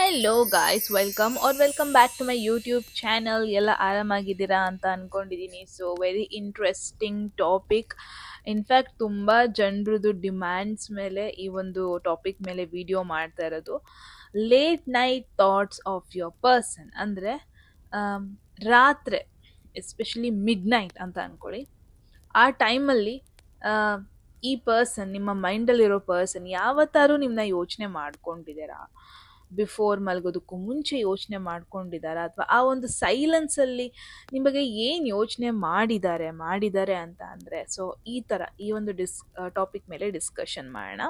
Hello guys, welcome back to my YouTube channel. ಎಲ್ಲ ಆರಾಮಾಗಿದ್ದೀರಾ ಅಂತ ಅಂದ್ಕೊಂಡಿದ್ದೀನಿ. So very interesting topic. In fact ತುಂಬ ಜನರದು ಡಿಮ್ಯಾಂಡ್ಸ್ ಮೇಲೆ ಈ ಒಂದು ಟಾಪಿಕ್ ಮೇಲೆ ವಿಡಿಯೋ ಮಾಡ್ತಾ ಇರೋದು. Late night thoughts of your person ಅಂದರೆ ರಾತ್ರಿ, ಎಸ್ಪೆಷಲಿ ಮಿಡ್ ನೈಟ್ ಅಂತ ಅಂದ್ಕೊಳ್ಳಿ. ಆ ಟೈಮಲ್ಲಿ ಈ ಪರ್ಸನ್, ನಿಮ್ಮ ಮೈಂಡಲ್ಲಿರೋ ಪರ್ಸನ್ ಯಾವತ್ತಾರು ನಿಮ್ಮನ್ನ ಯೋಚನೆ ಮಾಡ್ಕೊಂಡಿದ್ದೀರಾ? ಬಿಫೋರ್ ಮಲಗೋದಕ್ಕೂ ಮುಂಚೆ ಯೋಚನೆ ಮಾಡ್ಕೊಂಡಿದ್ದಾರಾ? ಅಥವಾ ಆ ಒಂದು ಸೈಲೆನ್ಸಲ್ಲಿ ನಿಮ್ಮ ಬಗ್ಗೆ ಏನು ಯೋಚನೆ ಮಾಡಿದ್ದಾರೆ ಅಂತ ಅಂದರೆ, ಸೊ ಈ ಒಂದು ಟಾಪಿಕ್ ಮೇಲೆ ಡಿಸ್ಕಷನ್ ಮಾಡೋಣ.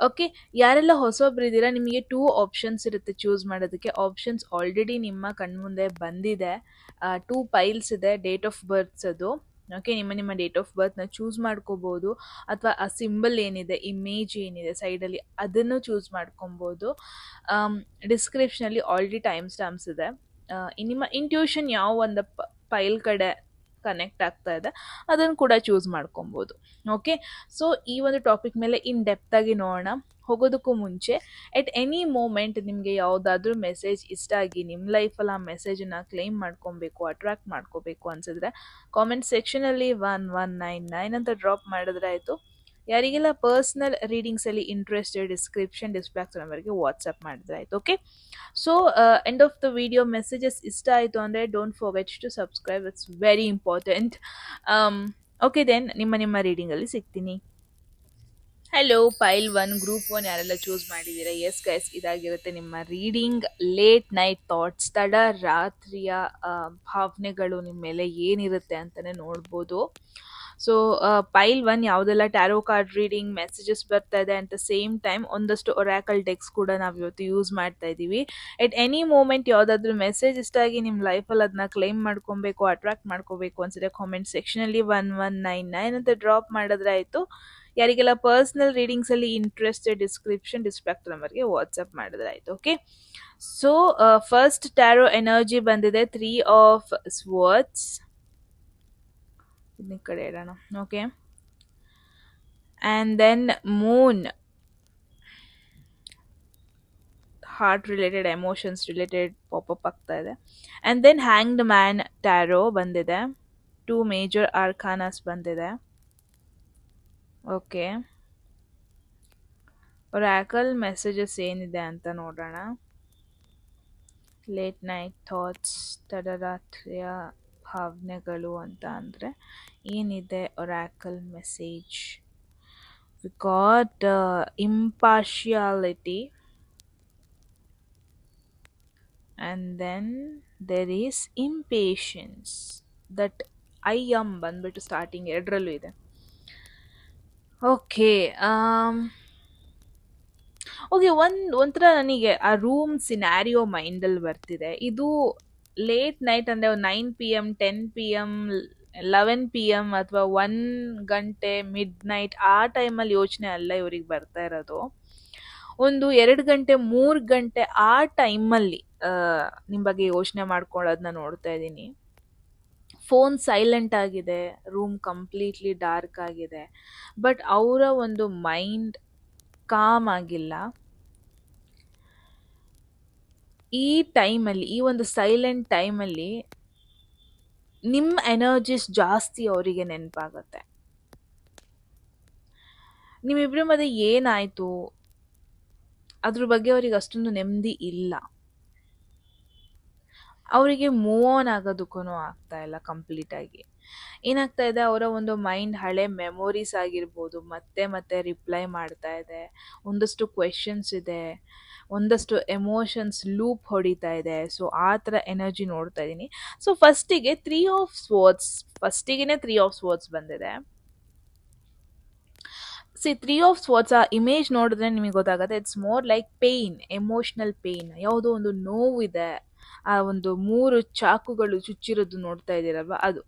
ಓಕೆ, ಯಾರೆಲ್ಲ ಹೊಸೊಬ್ರಿದ್ದೀರಾ, ನಿಮಗೆ 2 ಆಪ್ಷನ್ಸ್ ಇರುತ್ತೆ ಚೂಸ್ ಮಾಡೋದಕ್ಕೆ. ಆಪ್ಷನ್ಸ್ ಆಲ್ರೆಡಿ ನಿಮ್ಮ ಕಣ್ಮುಂದೆ ಬಂದಿದೆ. 2 ಪೈಲ್ಸ್ ಇದೆ, ಡೇಟ್ ಆಫ್ ಬರ್ತ್ಸ್ ಅದು. ಓಕೆ, ನಿಮ್ಮ ಡೇಟ್ ಆಫ್ ಬರ್ತ್ನ ಚೂಸ್ ಮಾಡ್ಕೋಬೋದು, ಅಥವಾ ಆ ಸಿಂಬಲ್ ಏನಿದೆ, ಇಮೇಜ್ ಏನಿದೆ ಸೈಡಲ್ಲಿ, ಅದನ್ನು ಚೂಸ್ ಮಾಡ್ಕೊಬೋದು. ಡಿಸ್ಕ್ರಿಪ್ಷನಲ್ಲಿ ಆಲ್ರೆಡಿ ಟೈಮ್ ಸ್ಟಾಂಪ್ಸ್ ಇದೆ. ನಿಮ್ಮ ಇಂಟ್ಯೂಷನ್ ಯಾವ ಒಂದು ಪೈಲ್ ಕಡೆ ಕನೆಕ್ಟ್ ಆಗ್ತಾ ಇದೆ ಅದನ್ನು ಕೂಡ ಚೂಸ್ ಮಾಡ್ಕೊಬೋದು. ಓಕೆ, ಸೊ ಈ ಒಂದು ಟಾಪಿಕ್ ಮೇಲೆ ಇನ್ ಡೆಪ್ತಾಗಿ ನೋಡೋಣ. ಹೋಗೋದಕ್ಕೂ ಮುಂಚೆ, ಎಟ್ ಎನಿ ಮೂಮೆಂಟ್ ನಿಮಗೆ ಯಾವುದಾದ್ರೂ ಮೆಸೇಜ್ ಇಷ್ಟ ಆಗಿ ನಿಮ್ಮ ಲೈಫಲ್ಲಿ ಆ ಮೆಸೇಜನ್ನು ಕ್ಲೈಮ್ ಮಾಡ್ಕೊಬೇಕು, ಅಟ್ರಾಕ್ಟ್ ಮಾಡ್ಕೋಬೇಕು ಅನಿಸಿದ್ರೆ ಕಾಮೆಂಟ್ ಸೆಕ್ಷನಲ್ಲಿ 1199 ಅಂತ ಡ್ರಾಪ್ ಮಾಡಿದ್ರೆ ಆಯಿತು. ಯಾರಿಗೆಲ್ಲ ಪರ್ಸ್ನಲ್ ರೀಡಿಂಗ್ಸಲ್ಲಿ ಇಂಟ್ರೆಸ್ಟೆಡ್, ಡಿಸ್ಪ್ಲೇ ಆಗ್ತಾ ನಂಬರ್ಗೆ ವಾಟ್ಸಪ್ ಮಾಡಿದ್ರೆ ಆಯಿತು. Okay, so end of the video messages ಇಷ್ಟ ಆಯಿತು ಅಂದರೆ don't forget to subscribe, it's very important. Okay then, ನಿಮ್ಮ ರೀಡಿಂಗಲ್ಲಿ ಸಿಗ್ತೀನಿ. ಹಲೋ, ಪೈಲ್ 1 ಗ್ರೂಪ್ 1 ಯಾರೆಲ್ಲ ಚೂಸ್ ಮಾಡಿದ್ದೀರಾ? ಎಸ್ ಗೈಸ್, ಇದಾಗಿರುತ್ತೆ ನಿಮ್ಮ ರೀಡಿಂಗ್. ಲೇಟ್ ನೈಟ್ ಥಾಟ್ಸ್, ತಡ ರಾತ್ರಿಯ ಭಾವನೆಗಳು ನಿಮ್ಮ ಮೇಲೆ ಏನಿರುತ್ತೆ ಅಂತಲೇ ನೋಡ್ಬೋದು. ಸೊ ಪೈಲ್ 1 ಯಾವುದೆಲ್ಲ ಟ್ಯಾರೋ ಕಾರ್ಡ್ ರೀಡಿಂಗ್ ಮೆಸೇಜಸ್ ಬರ್ತಾ ಇದೆ, ಅಟ್ ದ ಸೇಮ್ ಟೈಮ್ ಒಂದಷ್ಟು ಒರಾಕಲ್ ಡೆಕ್ಸ್ ಕೂಡ ನಾವು ಇವತ್ತು ಯೂಸ್ ಮಾಡ್ತಾ ಇದ್ದೀವಿ. ಎಟ್ ಎನಿ ಮೂಮೆಂಟ್ ಯಾವುದಾದ್ರೂ ಮೆಸೇಜ್ ಇಷ್ಟ ಆಗಿ ನಿಮ್ಮ ಲೈಫಲ್ಲಿ ಅದನ್ನ ಕ್ಲೈಮ್ ಮಾಡ್ಕೊಬೇಕು, ಅಟ್ರಾಕ್ಟ್ ಮಾಡ್ಕೋಬೇಕು ಅನ್ಸಿದ್ರೆ ಕಾಮೆಂಟ್ ಸೆಕ್ಷನಲ್ಲಿ 1199 ಅಂತ ಡ್ರಾಪ್ ಮಾಡಿದ್ರೆ ಆಯಿತು. ಯಾರಿಗೆಲ್ಲ ಪರ್ಸ್ನಲ್ ರೀಡಿಂಗ್ಸಲ್ಲಿ ಇಂಟ್ರೆಸ್ಟೆಡ್, ಡಿಸ್ಪ್ಲೇ ಆಗ್ತಾ ನಂಬರ್ಗೆ ವಾಟ್ಸಪ್ ಮಾಡಿದ್ರೆ ಆಯಿತು. Okay, so first tarot energy ಬಂದಿದೆ 3 ಆಫ್ ಸ್ವಾರ್ಡ್ಸ್. ಈ ಕಡೆ ಇಡೋಣ. Okay, and then moon, heart related, emotions related pop up ಆಗ್ತಾ ಇದೆ. And then hanged man tarot ಬಂದಿದೆ. 2 ಮೇಜರ್ ಆರ್ಕಾನಾಸ್ ಬಂದಿದೆ. ಓಕೆ, ಒರಾಕಲ್ ಮೆಸೇಜಸ್ ಏನಿದೆ ಅಂತ ನೋಡೋಣ. ಲೇಟ್ ನೈಟ್ ಥಾಟ್ಸ್, ತಡರಾತ್ರಿಯ ಭಾವನೆಗಳು ಅಂತ ಅಂದರೆ ಏನಿದೆ oracle message? We got impartiality, and then there is impatience. that I am ಬಂದ್ಬಿಟ್ಟು ಸ್ಟಾರ್ಟಿಂಗ್ 2ರಲ್ಲೂ ಇದೆ. ಓಕೆ, ಒಂಥರ ನನಗೆ ಆ ರೂಮ್ ಸಿನಾರಿಯೋ ಮೈಂಡಲ್ಲಿ ಬರ್ತಿದೆ. ಇದು ಲೇಟ್ ನೈಟ್ ಅಂದರೆ 9 PM 10 PM 11 PM ಅಥವಾ 1 ಗಂಟೆ ಮಿಡ್ ನೈಟ್ ಆ ಟೈಮಲ್ಲಿ ಯೋಚನೆ ಅಲ್ಲ ಇವ್ರಿಗೆ ಬರ್ತಾ ಇರೋದು. ಒಂದು 2 ಗಂಟೆ 3 ಗಂಟೆ ಆ ಟೈಮಲ್ಲಿ ನಿಮ್ಮ ಬಗ್ಗೆ ಯೋಚನೆ ಮಾಡ್ಕೊಳ್ಳೋದನ್ನ ನೋಡ್ತಾ ಇದ್ದೀನಿ. ಫೋನ್ ಸೈಲೆಂಟ್ ಆಗಿದೆ, ರೂಮ್ ಕಂಪ್ಲೀಟ್ಲಿ ಡಾರ್ಕ್ ಆಗಿದೆ, ಬಟ್ ಅವರ ಒಂದು ಮೈಂಡ್ ಕಾಮ್ ಆಗಿಲ್ಲ. ಈ ಟೈಮಲ್ಲಿ, ಈ ಒಂದು ಸೈಲೆಂಟ್ ಟೈಮಲ್ಲಿ ನಿಮ್ಮ ಎನರ್ಜಿಸ್ ಜಾಸ್ತಿ ಅವರಿಗೆ ನೆನಪಾಗತ್ತೆ. ನಿಮ್ಮಿಬ್ಬರ ಮಧ್ಯೆ ಏನಾಯಿತು ಅದ್ರ ಬಗ್ಗೆ ಅವ್ರಿಗೆ ಅಷ್ಟೊಂದು ನೆಮ್ಮದಿ ಇಲ್ಲ. ಅವರಿಗೆ ಮೂವ್ ಆನ್ ಆಗೋದಕ್ಕೂ ಆಗ್ತಾ ಇಲ್ಲ ಕಂಪ್ಲೀಟಾಗಿ. ಏನಾಗ್ತಾ ಇದೆ, ಅವರ ಒಂದು ಮೈಂಡ್ ಹಳೆ ಮೆಮೊರೀಸ್ ಆಗಿರ್ಬೋದು ಮತ್ತೆ ಮತ್ತೆ ರಿಪ್ಲೈ ಮಾಡ್ತಾ ಇದೆ. ಒಂದಷ್ಟು ಕ್ವೆಶನ್ಸ್ ಇದೆ, ಒಂದಷ್ಟು ಎಮೋಷನ್ಸ್ ಲೂಪ್ ಹೊಡಿತಾ ಇದೆ. ಸೊ ಆ ಥರ ಎನರ್ಜಿ ನೋಡ್ತಾ ಇದ್ದೀನಿ. ಸೊ ಫಸ್ಟಿಗೆ 3 ಆಫ್ ಸ್ವಾರ್ಡ್ಸ್ ಬಂದಿದೆ. 3 ಆಫ್ ಸ್ವಾರ್ಡ್ಸ್ ಆ ಇಮೇಜ್ ನೋಡಿದ್ರೆ ನಿಮಗೆ ಗೊತ್ತಾಗುತ್ತೆ. It's more like pain, emotional pain. ಯಾವುದೋ ಒಂದು ನೋವಿದೆ, ಆ ಒಂದು 3 ಚಾಕುಗಳು ಚುಚ್ಚಿರೋದು ನೋಡ್ತಾ ಇದ್ದೀರಲ್ವ, ಅದು.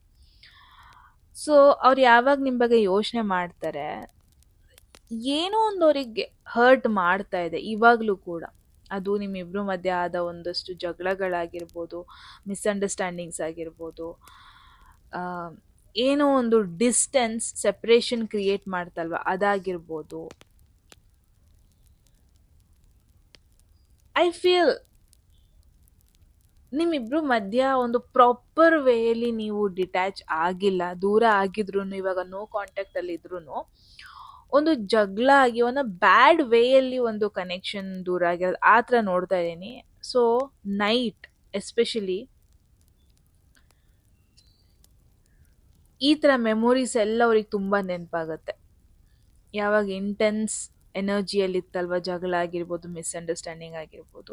ಸೊ ಅವ್ರು ಯಾವಾಗ ನಿಮ್ಮ ಬಗ್ಗೆ ಯೋಚನೆ ಮಾಡ್ತಾರೆ, ಏನೋ ಒಂದು ಅವರಿಗೆ ಹರ್ಟ್ ಮಾಡ್ತಾ ಇದೆ ಇವಾಗಲೂ ಕೂಡ. ಅದು ನಿಮ್ಮಿಬ್ಬರ ಮಧ್ಯೆ ಆದ ಒಂದಷ್ಟು ಜಗಳಗಳಾಗಿರ್ಬೋದು, ಮಿಸ್ಅಂಡರ್ಸ್ಟ್ಯಾಂಡಿಂಗ್ಸ್ ಆಗಿರ್ಬೋದು, ಏನೋ ಒಂದು ಡಿಸ್ಟೆನ್ಸ್, ಸೆಪ್ರೇಷನ್ ಕ್ರಿಯೇಟ್ ಮಾಡ್ತಲ್ವ, ಅದಾಗಿರ್ಬೋದು. ಐ ಫೀಲ್ ನಿಮ್ಮಿಬ್ರು ಮಧ್ಯ ಒಂದು ಪ್ರಾಪರ್ ವೇಯಲ್ಲಿ ನೀವು ಡಿಟ್ಯಾಚ್ ಆಗಿಲ್ಲ, ದೂರ ಆಗಿದ್ರು, ಇವಾಗ ನೋ ಕಾಂಟ್ಯಾಕ್ಟ್ ಅಲ್ಲಿ ಇದ್ರು, ಒಂದು ಜಗಳ ಆಗಿ ಒಂದು ಬ್ಯಾಡ್ ವೇಯಲ್ಲಿ ಒಂದು ಕನೆಕ್ಷನ್ ದೂರ ಆಗಿರೋದು ಆ ಥರ ನೋಡ್ತಾ ಇದ್ದೀನಿ. ಸೊ ನೈಟ್ ಎಸ್ಪೆಷಲಿ ಈ ಥರ ಮೆಮೊರೀಸ್ ಎಲ್ಲ ಅವ್ರಿಗೆ ತುಂಬ ನೆನಪಾಗತ್ತೆ. ಯಾವಾಗ ಇಂಟೆನ್ಸ್ ಎನರ್ಜಿಯಲ್ಲಿ ಇತ್ತಲ್ವ, ಜಗಳ ಆಗಿರ್ಬೋದು, ಮಿಸ್ಅಂಡರ್ಸ್ಟ್ಯಾಂಡಿಂಗ್ ಆಗಿರ್ಬೋದು,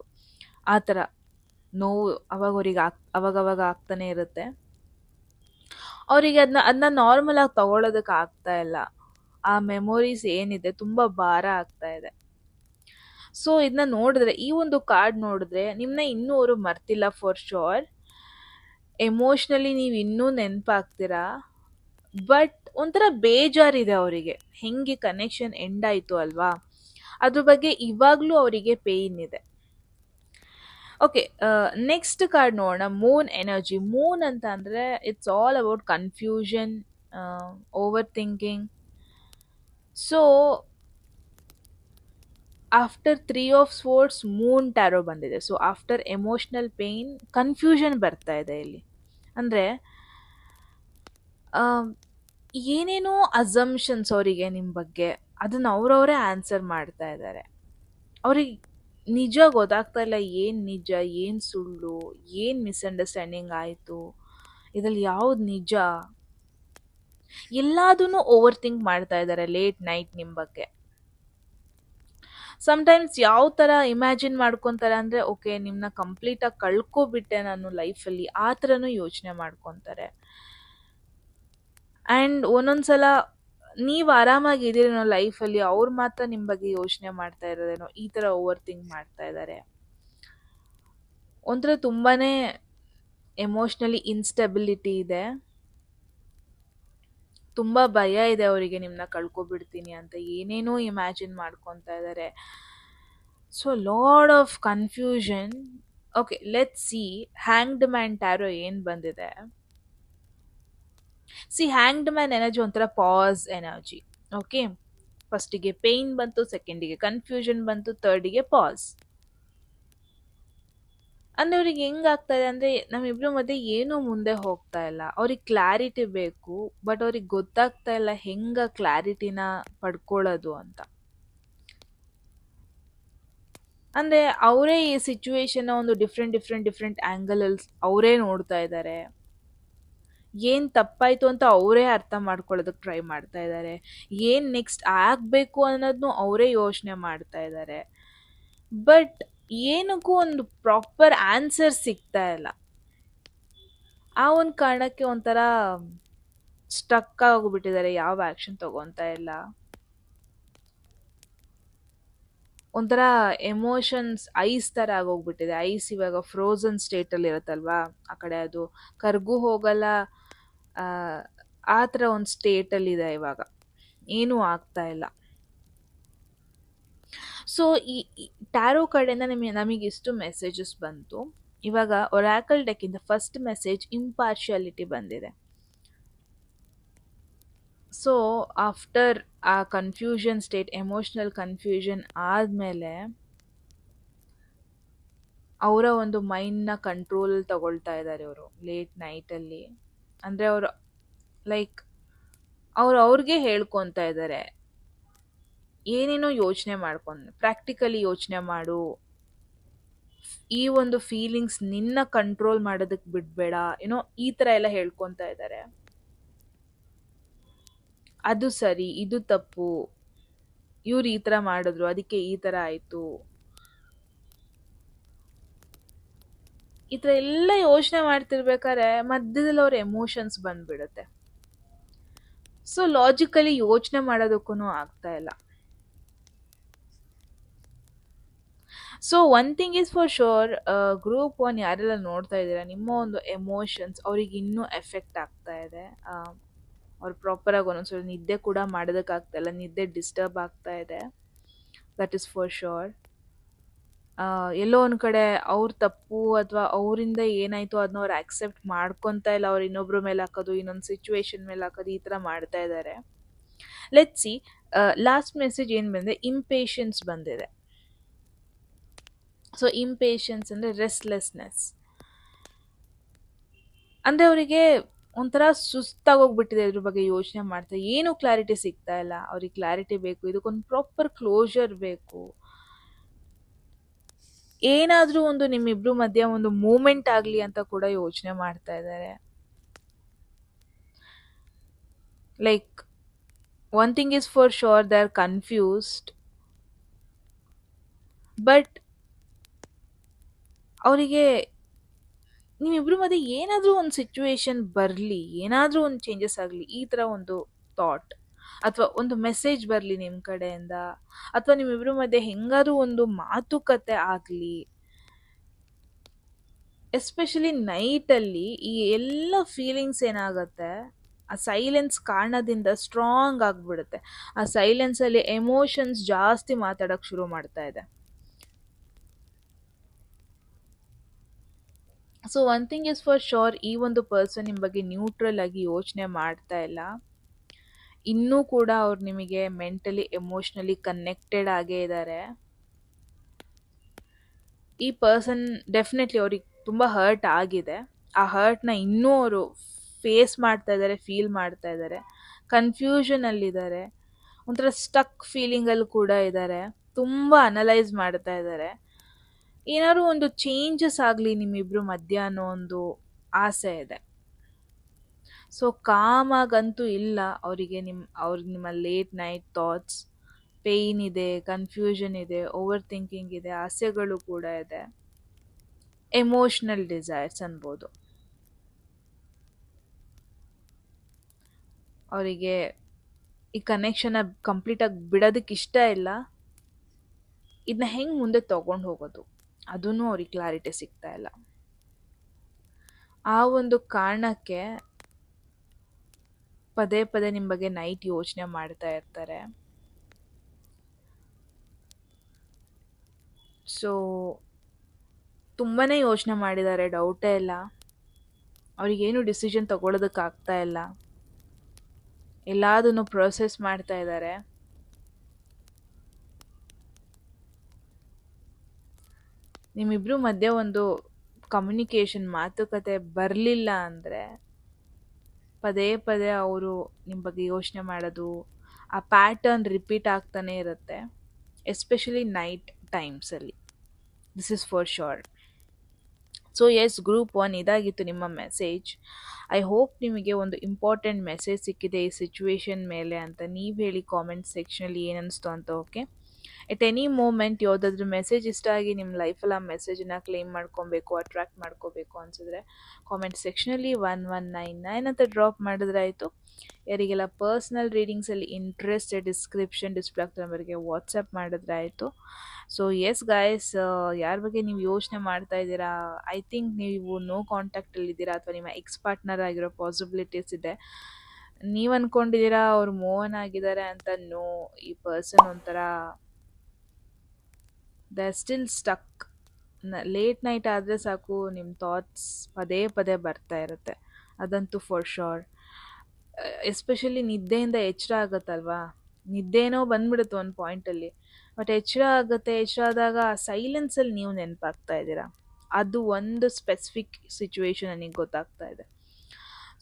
ಆ ಥರ ನೋವು ಅವಾಗ ಅವ್ರಿಗೆ ಅವಾಗವಾಗ ಆಗ್ತಾನೆ ಇರುತ್ತೆ. ಅವರಿಗೆ ಅದನ್ನ ನಾರ್ಮಲ್ ಆಗಿ ತಗೊಳ್ಳೋದಕ್ಕೆ ಆಗ್ತಾ ಇಲ್ಲ. ಆ ಮೆಮೊರೀಸ್ ಏನಿದೆ ತುಂಬ ಭಾರ ಆಗ್ತಾ ಇದೆ. ಸೊ ಇದನ್ನ ನೋಡಿದ್ರೆ, ಈ ಒಂದು ಕಾರ್ಡ್ ನೋಡಿದ್ರೆ ನಿಮ್ಮನ್ನ ಇನ್ನೂ ಅವರು ಮರ್ತಿಲ್ಲ ಫಾರ್ ಶೋರ್. ಎಮೋಷ್ನಲಿ ನೀವು ಇನ್ನೂ ನೆನಪಾಗ್ತೀರಾ. ಬಟ್ ಒಂಥರ ಬೇಜಾರಿದೆ ಅವರಿಗೆ, ಹೆಂಗೆ ಕನೆಕ್ಷನ್ ಎಂಡ್ ಆಯಿತು ಅಲ್ವಾ, ಅದ್ರ ಬಗ್ಗೆ ಇವಾಗಲೂ ಅವರಿಗೆ ಪೇಯ್ನ್ ಇದೆ. ಓಕೆ, ನೆಕ್ಸ್ಟ್ ಕಾರ್ಡ್ ನೋಡೋಣ. Moon energy. ಮೂನ್ ಅಂತ ಅಂದರೆ it's all about confusion, over thinking. So after 3 of swords moon tarot ಬಂದಿದೆ. So after emotional pain confusion ಬರ್ತಾ ಇದೆ ಇಲ್ಲಿ. ಅಂದರೆ ಏನೇನೋ ಅಸಂಪ್ಷನ್ಸ್ ಅವರಿಗೆ ನಿಮ್ಮ ಬಗ್ಗೆ, ಅದನ್ನು ಅವರವರೇ ಆನ್ಸರ್ ಮಾಡ್ತಾ ಇದ್ದಾರೆ. ಅವ್ರಿಗೆ ನಿಜ ಗೊತ್ತಾಗ್ತಾ ಇಲ್ಲ, ಏನು ನಿಜ, ಏನು ಸುಳ್ಳು, ಏನು ಮಿಸ್ಅಂಡರ್ಸ್ಟ್ಯಾಂಡಿಂಗ್ ಆಯಿತು, ಇದರಲ್ಲಿ ಯಾವ್ದು ನಿಜ, ಎಲ್ಲದನ್ನು ಓವರ್ ಥಿಂಕ್ ಮಾಡ್ತಾ ಇದ್ದಾರೆ ಲೇಟ್ ನೈಟ್ ನಿಮ್ಮ ಬಗ್ಗೆ. ಸಮ್ಟೈಮ್ಸ್ ಯಾವ ಥರ ಇಮ್ಯಾಜಿನ್ ಮಾಡ್ಕೊತಾರೆ ಅಂದರೆ, ಓಕೆ ನಿಮ್ಮನ್ನ ಕಂಪ್ಲೀಟಾಗಿ ಕಳ್ಕೊಬಿಟ್ಟೆ ನಾನು ಲೈಫಲ್ಲಿ, ಆ ಥರನೂ ಯೋಚನೆ ಮಾಡ್ಕೊತಾರೆ. ಆ್ಯಂಡ್ ಒಂದೊಂದ್ಸಲ ನೀವು ಆರಾಮಾಗಿದ್ದೀರೇನೋ ಲೈಫಲ್ಲಿ, ಅವ್ರು ಮಾತ್ರ ನಿಮ್ಮ ಬಗ್ಗೆ ಯೋಚನೆ ಮಾಡ್ತಾ ಇರೋದೇನೋ, ಈ ಥರ ಓವರ್ ಥಿಂಕ್ ಮಾಡ್ತಾ ಇದ್ದಾರೆ. ಒಂಥರ ತುಂಬಾ ಎಮೋಷ್ನಲಿ ಇನ್ಸ್ಟೆಬಿಲಿಟಿ ಇದೆ. ತುಂಬ ಭಯ ಇದೆ ಅವರಿಗೆ, ನಿಮ್ಮನ್ನ ಕಳ್ಕೊಬಿಡ್ತೀನಿ ಅಂತ ಏನೇನೋ ಇಮ್ಯಾಜಿನ್ ಮಾಡ್ಕೊತಾ ಇದ್ದಾರೆ. So lot of confusion. Okay, let's see hanged man tarot ಏನು ಬಂದಿದೆ. ಸಿ ಹ್ಯಾಂಗ್ಡ್ ಮ್ಯಾನ್ ಎನರ್ಜಿ ಒಂಥರ ಪಾಸ್ ಎನರ್ಜಿ. ಓಕೆ, ಫಸ್ಟಿಗೆ ಪೇಯ್ನ್ ಬಂತು, ಸೆಕೆಂಡಿಗೆ ಕನ್ಫ್ಯೂಷನ್ ಬಂತು, ಥರ್ಡಿಗೆ ಪಾಸ್. ಅಂದರೆ ಅವ್ರಿಗೆ ಹೆಂಗಾಗ್ತಾ ಇದೆ ಅಂದರೆ, ನಮ್ಮಿಬ್ರ ಮಧ್ಯೆ ಏನೂ ಮುಂದೆ ಹೋಗ್ತಾ ಇಲ್ಲ, ಅವ್ರಿಗೆ ಕ್ಲಾರಿಟಿ ಬೇಕು, ಬಟ್ ಅವ್ರಿಗೆ ಗೊತ್ತಾಗ್ತಾ ಇಲ್ಲ ಹೆಂಗೆ ಕ್ಲಾರಿಟಿನ ಪಡ್ಕೊಳ್ಳೋದು ಅಂತ. ಅಂದರೆ ಅವರೇ ಈ ಸಿಚುವೇಶನ್ನ ಒಂದು ಡಿಫ್ರೆಂಟ್ ಆ್ಯಂಗಲಲ್ಲಿ ಅವರೇ ನೋಡ್ತಾ ಇದ್ದಾರೆ. ಏನು ತಪ್ಪಾಯಿತು ಅಂತ ಅವರೇ ಅರ್ಥ ಮಾಡ್ಕೊಳ್ಳೋದಕ್ಕೆ ಟ್ರೈ ಮಾಡ್ತಾ ಇದ್ದಾರೆ. ಏನು ನೆಕ್ಸ್ಟ್ ಆಗಬೇಕು ಅನ್ನೋದನ್ನು ಅವರೇ ಯೋಚನೆ ಮಾಡ್ತಾ ಇದ್ದಾರೆ. ಬಟ್ ಏನಕ್ಕೂ ಒಂದು ಪ್ರಾಪರ್ ಆನ್ಸರ್ ಸಿಗ್ತಾ ಇಲ್ಲ. ಆ ಒಂದು ಕಾರಣಕ್ಕೆ ಒಂಥರ ಸ್ಟಕ್ ಆಗೋಗ್ಬಿಟ್ಟಿದ್ದಾರೆ, ಯಾವ ಆ್ಯಕ್ಷನ್ ತಗೊತಾ ಇಲ್ಲ. ಒಂಥರ ಎಮೋಷನ್ಸ್ ಐಸ್ ಥರ ಆಗೋಗ್ಬಿಟ್ಟಿದೆ. ಐಸ್ ಇವಾಗ ಫ್ರೋಝನ್ ಸ್ಟೇಟಲ್ಲಿ ಇರುತ್ತಲ್ವಾ, ಆ ಕಡೆ ಅದು ಕರ್ಗೂ ಹೋಗಲ್ಲ, ಆ ಥರ ಒಂದು ಸ್ಟೇಟಲ್ಲಿದೆ ಇವಾಗ, ಏನೂ ಆಗ್ತಾ ಇಲ್ಲ. ಸೊ ಈ ಟ್ಯಾರೋ ಕಡೆಯಿಂದ ನಮಗೆ ಇಷ್ಟು ಮೆಸೇಜಸ್ ಬಂತು. ಇವಾಗ ಒರಾಕಲ್ ಡೆಕ್ಕಿಂದ ಫಸ್ಟ್ ಮೆಸೇಜ್ ಇಂಪಾರ್ಶಿಯಾಲಿಟಿ ಬಂದಿದೆ. ಸೊ ಆಫ್ಟರ್ ಆ ಕನ್ಫ್ಯೂಷನ್ ಸ್ಟೇಟ್, ಎಮೋಷ್ನಲ್ ಕನ್ಫ್ಯೂಷನ್ ಆದಮೇಲೆ ಅವರ ಒಂದು ಮೈಂಡ್ನ ಕಂಟ್ರೋಲ್ ತಗೊಳ್ತಾ ಇದ್ದಾರೆ ಇವರು ಲೇಟ್ ನೈಟಲ್ಲಿ. ಅಂದರೆ ಅವರು ಲೈಕ್ ಅವ್ರಿಗೆ ಹೇಳ್ಕೊತಾ ಇದ್ದಾರೆ, ಏನೇನೋ ಯೋಚನೆ ಮಾಡ್ಕೊಂಡು ಪ್ರಾಕ್ಟಿಕಲಿ ಯೋಚನೆ ಮಾಡು, ಈ ಒಂದು ಫೀಲಿಂಗ್ಸ್ ನಿನ್ನ ಕಂಟ್ರೋಲ್ ಮಾಡೋದಕ್ಕೆ ಬಿಡಬೇಡ, ಏನೋ ಈ ಥರ ಎಲ್ಲ ಹೇಳ್ಕೊತಾ ಇದ್ದಾರೆ. ಅದು ಸರಿ, ಇದು ತಪ್ಪು, ಇವ್ರು ಈ ಥರ ಮಾಡಿದ್ರು ಅದಕ್ಕೆ ಈ ಥರ ಆಯಿತು, ಈ ಥರ ಎಲ್ಲ ಯೋಚನೆ ಮಾಡ್ತಿರ್ಬೇಕಾದ್ರೆ ಮಧ್ಯದಲ್ಲಿ ಅವ್ರ ಎಮೋಷನ್ಸ್ ಬಂದ್ಬಿಡುತ್ತೆ. ಸೊ ಲಾಜಿಕಲಿ ಯೋಚನೆ ಮಾಡೋದಕ್ಕೂ ಆಗ್ತಾ ಇಲ್ಲ. So one thing is for sure, group 1 ಯಾರೆಲ್ಲ ನೋಡ್ತಾ ಇದ್ದೀರಾ, ನಿಮ್ಮ ಒಂದು ಎಮೋಷನ್ಸ್ ಅವ್ರಿಗೆ ಇನ್ನೂ ಎಫೆಕ್ಟ್ ಆಗ್ತಾ ಇದೆ. ಅವ್ರು ಪ್ರಾಪರಾಗಿ ಒಂದೊಂದ್ಸಲ ನಿದ್ದೆ ಕೂಡ ಮಾಡೋದಕ್ಕಾಗ್ತಾ ಇಲ್ಲ, ನಿದ್ದೆ ಡಿಸ್ಟರ್ಬ್ ಆಗ್ತಾ ಇದೆ. That is for sure. ಎಲ್ಲೋ ಒಂದು ಕಡೆ ಅವ್ರ ತಪ್ಪು ಅಥವಾ ಅವರಿಂದ ಏನಾಯಿತು ಅದನ್ನ ಅವ್ರು ಆಕ್ಸೆಪ್ಟ್ ಮಾಡ್ಕೊತಾ ಇಲ್ಲ. ಅವ್ರು ಇನ್ನೊಬ್ರ ಮೇಲೆ ಹಾಕೋದು, ಇನ್ನೊಂದು ಸಿಚುವೇಶನ್ ಮೇಲೆ ಹಾಕೋದು, ಈ ಥರ ಮಾಡ್ತಾ ಇದ್ದಾರೆ. ಲೆಟ್ಸ್ ಸಿ ಲಾಸ್ಟ್ ಮೆಸೇಜ್ ಏನು ಬಂದಿದೆ, ಇಂಪೇಷನ್ಸ್ ಬಂದಿದೆ. ಸೊ ಇಂಪೇಷನ್ಸ್ ಅಂದರೆ ರೆಸ್ಟ್ಲೆಸ್ನೆಸ್, ಅಂದರೆ ಅವರಿಗೆ ಒಂಥರ ಸುಸ್ತಾಗೋಗ್ಬಿಟ್ಟಿದೆ ಇದ್ರ ಬಗ್ಗೆ ಯೋಚನೆ ಮಾಡ್ತಾ, ಏನು ಕ್ಲಾರಿಟಿ ಸಿಗ್ತಾ ಇಲ್ಲ. ಅವ್ರಿಗೆ ಕ್ಲಾರಿಟಿ ಬೇಕು, ಇದಕ್ಕೊಂದು ಪ್ರಾಪರ್ ಕ್ಲೋಜರ್ ಬೇಕು. ಏನಾದರೂ ಒಂದು ನಿಮ್ಮಿಬ್ರು ಮಧ್ಯ ಒಂದು ಮೂಮೆಂಟ್ ಆಗಲಿ ಅಂತ ಕೂಡ ಯೋಚನೆ ಮಾಡ್ತಾ ಇದ್ದಾರೆ. Like one thing is for sure, they are confused, but ಅವರಿಗೆ ನಿಮ್ಮಿಬ್ರು ಮಧ್ಯೆ ಏನಾದರೂ ಒಂದು ಸಿಚುವೇಶನ್ ಬರಲಿ, ಏನಾದರೂ ಒಂದು ಚೇಂಜಸ್ ಆಗಲಿ, ಈ ಥರ ಒಂದು ಥಾಟ್ ಅಥವಾ ಒಂದು ಮೆಸೇಜ್ ಬರಲಿ ನಿಮ್ಮ ಕಡೆಯಿಂದ, ಅಥವಾ ನಿಮ್ಮಿಬ್ರು ಮಧ್ಯೆ ಹೆಂಗಾದ್ರೂ ಒಂದು ಮಾತುಕತೆ ಆಗಲಿ. ಎಸ್ಪೆಷಲಿ ನೈಟಲ್ಲಿ ಈ ಎಲ್ಲ ಫೀಲಿಂಗ್ಸ್ ಏನಾಗುತ್ತೆ, ಆ ಸೈಲೆನ್ಸ್ ಕಾರಣದಿಂದ ಸ್ಟ್ರಾಂಗ್ ಆಗಿಬಿಡುತ್ತೆ. ಆ ಸೈಲೆನ್ಸಲ್ಲಿ ಎಮೋಷನ್ಸ್ ಜಾಸ್ತಿ ಮಾತಾಡೋಕ್ಕೆ ಶುರು ಮಾಡ್ತಾ ಇದೆ. So one thing is for sure, ಈ ಒಂದು ಪರ್ಸನ್ ನಿಮ್ಮ ಬಗ್ಗೆ ನ್ಯೂಟ್ರಲ್ ಆಗಿ ಯೋಚನೆ ಮಾಡ್ತಾ ಇಲ್ಲ. ಇನ್ನೂ ಕೂಡ ಅವ್ರು ನಿಮಗೆ ಮೆಂಟಲಿ ಎಮೋಷ್ನಲಿ ಕನೆಕ್ಟೆಡ್ ಆಗೇ ಇದ್ದಾರೆ. ಈ ಪರ್ಸನ್ ಡೆಫಿನೆಟ್ಲಿ ಅವ್ರಿಗೆ ತುಂಬ ಹರ್ಟ್ ಆಗಿದೆ. ಆ ಹರ್ಟ್ನ ಇನ್ನೂ ಅವರು ಫೇಸ್ ಮಾಡ್ತಾ ಇದ್ದಾರೆ, ಫೀಲ್ ಮಾಡ್ತಾ ಇದ್ದಾರೆ, ಕನ್ಫ್ಯೂಷನಲ್ಲಿದ್ದಾರೆ, ಒಂಥರ ಸ್ಟಕ್ ಫೀಲಿಂಗಲ್ಲಿ ಕೂಡ ಇದ್ದಾರೆ, ತುಂಬ ಅನಲೈಸ್ ಮಾಡ್ತಾ ಇದ್ದಾರೆ. ಏನಾದ್ರು ಒಂದು ಚೇಂಜಸ್ ಆಗಲಿ ನಿಮ್ಮಿಬ್ರು ಮಧ್ಯ ಅನ್ನೋ ಒಂದು ಆಸೆ ಇದೆ. ಸೊ ಕಾಮಾಗಂತೂ ಇಲ್ಲ ಅವರಿಗೆ. ನಿಮ್ಮ ಲೇಟ್ ನೈಟ್ ಥಾಟ್ಸ್, ಪೇಯ್ನ್ ಇದೆ, ಕನ್ಫ್ಯೂಷನ್ ಇದೆ, ಓವರ್ ಥಿಂಕಿಂಗ್ ಇದೆ, ಆಸೆಗಳು ಕೂಡ ಇದೆ, ಎಮೋಷ್ನಲ್ ಡಿಸೈರ್ಸ್ ಅನ್ಬೋದು. ಅವರಿಗೆ ಈ ಕನೆಕ್ಷನ್ನ ಕಂಪ್ಲೀಟಾಗಿ ಬಿಡೋದಕ್ಕೆ ಇಷ್ಟ ಇಲ್ಲ. ಇದನ್ನ ಹೆಂಗೆ ಮುಂದೆ ತಗೊಂಡು ಹೋಗೋದು ಅದೂ ಅವ್ರಿಗೆ ಕ್ಲಾರಿಟಿ ಸಿಗ್ತಾ ಇಲ್ಲ. ಆ ಒಂದು ಕಾರಣಕ್ಕೆ ಪದೇ ಪದೇ ನಿಮ್ಮ ಬಗ್ಗೆ ನೈಟ್ ಯೋಚನೆ ಮಾಡ್ತಾ ಇರ್ತಾರೆ. ಸೊ ತುಂಬಾ ಯೋಚನೆ ಮಾಡಿದ್ದಾರೆ, ಡೌಟೇ ಇಲ್ಲ. ಅವ್ರಿಗೇನು ಡಿಸಿಷನ್ ತಗೊಳ್ಳೋದಕ್ಕಾಗ್ತಾ ಇಲ್ಲ, ಎಲ್ಲದನ್ನು ಪ್ರೊಸೆಸ್ ಮಾಡ್ತಾ ಇದ್ದಾರೆ. ನಿಮ್ಮಿಬ್ರು ಮಧ್ಯೆ ಒಂದು ಕಮ್ಯುನಿಕೇಷನ್, ಮಾತುಕತೆ ಬರಲಿಲ್ಲ ಅಂದರೆ ಪದೇ ಪದೇ ಅವರು ನಿಮ್ಮ ಬಗ್ಗೆ ಯೋಚನೆ ಮಾಡೋದು, ಆ ಪ್ಯಾಟರ್ನ್ ರಿಪೀಟ್ ಆಗ್ತಾನೆ ಇರುತ್ತೆ, ಎಸ್ಪೆಷಲಿ ನೈಟ್ ಟೈಮ್ಸಲ್ಲಿ. This is for sure. So yes, group 1 ಇದಾಗಿತ್ತು ನಿಮ್ಮ ಮೆಸೇಜ್. ಐ ಹೋಪ್ ನಿಮಗೆ ಒಂದು ಇಂಪಾರ್ಟೆಂಟ್ ಮೆಸೇಜ್ ಸಿಕ್ಕಿದೆ ಈ ಸಿಚುವೇಶನ್ ಮೇಲೆ ಅಂತ. ನೀವು ಹೇಳಿ ಕಾಮೆಂಟ್ ಸೆಕ್ಷನಲ್ಲಿ ಏನನ್ನಿಸ್ತು ಅಂತ. ಓಕೆ, ಎಟ್ ಎನಿ ಮೂಮೆಂಟ್ ಯಾವುದಾದ್ರೂ ಮೆಸೇಜ್ ಇಷ್ಟ ಆಗಿ ನಿಮ್ಮ ಲೈಫಲ್ಲಿ ಆ ಮೆಸೇಜನ್ನ ಕ್ಲೇಮ್ ಮಾಡ್ಕೊಬೇಕು, ಅಟ್ರಾಕ್ಟ್ ಮಾಡ್ಕೋಬೇಕು ಅನಿಸಿದ್ರೆ ಕಾಮೆಂಟ್ ಸೆಕ್ಷನಲ್ಲಿ 1199 ಅಂತ ಡ್ರಾಪ್ ಮಾಡಿದ್ರೆ ಆಯಿತು. ಯಾರಿಗೆಲ್ಲ ಪರ್ಸ್ನಲ್ ರೀಡಿಂಗ್ಸಲ್ಲಿ ಇಂಟ್ರೆಸ್ಟ್, ಡಿಸ್ಕ್ರಿಪ್ಷನ್ ಡಿಸ್ಪ್ಲೇ ಆಗ್ತಾ ನಂಬರ್ಗೆ ವಾಟ್ಸಪ್ ಮಾಡಿದ್ರೆ ಆಯಿತು. ಸೊ ಎಸ್ ಗಾಯ್ಸ್, ಯಾರ ಬಗ್ಗೆ ನೀವು ಯೋಚನೆ ಮಾಡ್ತಾ ಇದ್ದೀರಾ, ಐ ಥಿಂಕ್ ನೀವು ನೋ ಕಾಂಟ್ಯಾಕ್ಟಲ್ಲಿದ್ದೀರಾ, ಅಥವಾ ನಿಮ್ಮ ಎಕ್ಸ್ ಪಾರ್ಟ್ನರ್ ಆಗಿರೋ ಪಾಸಿಬಿಲಿಟೀಸ್ ಇದೆ. ನೀವು ಅಂದ್ಕೊಂಡಿದ್ದೀರಾ ಅವ್ರು ಮೂವನ್ ಆಗಿದ್ದಾರೆ ಅಂತ. ನೋ, ಈ ಪರ್ಸನ್ ಒಂಥರ they are still stuck. Late night ಆದರೆ ಸಾಕು ನಿಮ್ಮ ಥಾಟ್ಸ್ ಪದೇ ಪದೇ ಬರ್ತಾ ಇರುತ್ತೆ, ಅದಂತೂ ಫಾರ್ ಶೋರ್. ಎಸ್ಪೆಷಲಿ ನಿದ್ದೆಯಿಂದ ಎಚ್ಚರ ಆಗುತ್ತಲ್ವಾ, ನಿದ್ದೆನೋ ಬಂದ್ಬಿಡುತ್ತೆ ಒಂದು ಪಾಯಿಂಟಲ್ಲಿ, ಬಟ್ ಎಚ್ಚರ ಆಗುತ್ತೆ. ಎಚ್ಚರ ಆದಾಗ ಆ ಸೈಲೆನ್ಸಲ್ಲಿ ನೀವು ನೆನಪಾಗ್ತಾ ಇದ್ದೀರಾ, ಅದು ಒಂದು ಸ್ಪೆಸಿಫಿಕ್ ಸಿಚುವೇಶನ್ ನನಗೆ ಗೊತ್ತಾಗ್ತಾ ಇದೆ.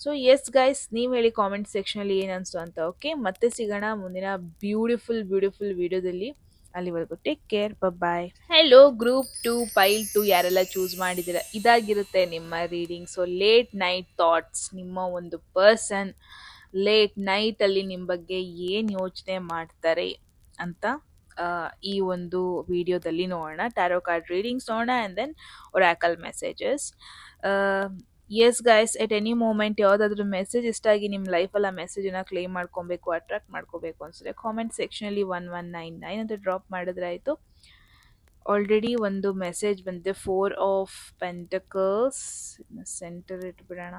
ಸೊ ಎಸ್ ಗೈಸ್, ನೀವು ಹೇಳಿ ಕಾಮೆಂಟ್ ಸೆಕ್ಷನಲ್ಲಿ ಏನು ಅನಿಸ್ತು ಅಂತ. ಓಕೆ, ಮತ್ತೆ ಸಿಗೋಣ ಮುಂದಿನ ಬ್ಯೂಟಿಫುಲ್ ವಿಡಿಯೋದಲ್ಲಿ. ಅಲ್ಲಿವರೆಗೂ ಟೇಕ್ ಕೇರ್, ಬಾಯ್. ಹೆಲೋ ಗ್ರೂಪ್ 2 ಪೈಲ್ 2 ಯಾರೆಲ್ಲ ಚೂಸ್ ಮಾಡಿದ್ದೀರಾ, ಇದಾಗಿರುತ್ತೆ ನಿಮ್ಮ reading. So late night thoughts, ನಿಮ್ಮ ಒಂದು ಪರ್ಸನ್ ಲೇಟ್ ನೈಟಲ್ಲಿ ನಿಮ್ಮ ಬಗ್ಗೆ ಏನು ಯೋಚನೆ ಮಾಡ್ತಾರೆ ಅಂತ ಈ ಒಂದು ವಿಡಿಯೋದಲ್ಲಿ ನೋಡೋಣ. ಟ್ಯಾರೋ ಕಾರ್ಡ್ ರೀಡಿಂಗ್ಸ್ ನೋಡೋಣ, and then oracle messages. Yes guys, at any moment ಯಾವುದಾದ್ರೂ ಮೆಸೇಜ್ ಇಷ್ಟ ಆಗಿ ನಿಮ್ಮ ಲೈಫಲ್ಲಿ ಆ ಮೆಸೇಜನ್ನು ಕ್ಲೇಮ್ ಮಾಡ್ಕೊಬೇಕು, ಅಟ್ರಾಕ್ಟ್ ಮಾಡ್ಕೋಬೇಕು ಅನಿಸಿದ್ರೆ ಕಾಮೆಂಟ್ ಸೆಕ್ಷನಲ್ಲಿ 1199 ಅಂತ ಡ್ರಾಪ್ ಮಾಡಿದ್ರೆ ಆಯಿತು. ಆಲ್ರೆಡಿ ಒಂದು ಮೆಸೇಜ್ ಬಂದಿದೆ, 4 ಆಫ್ ಪೆಂಟಕಲ್ಸ್. ಸೆಂಟರ್ ಇಟ್ಬಿಡೋಣ.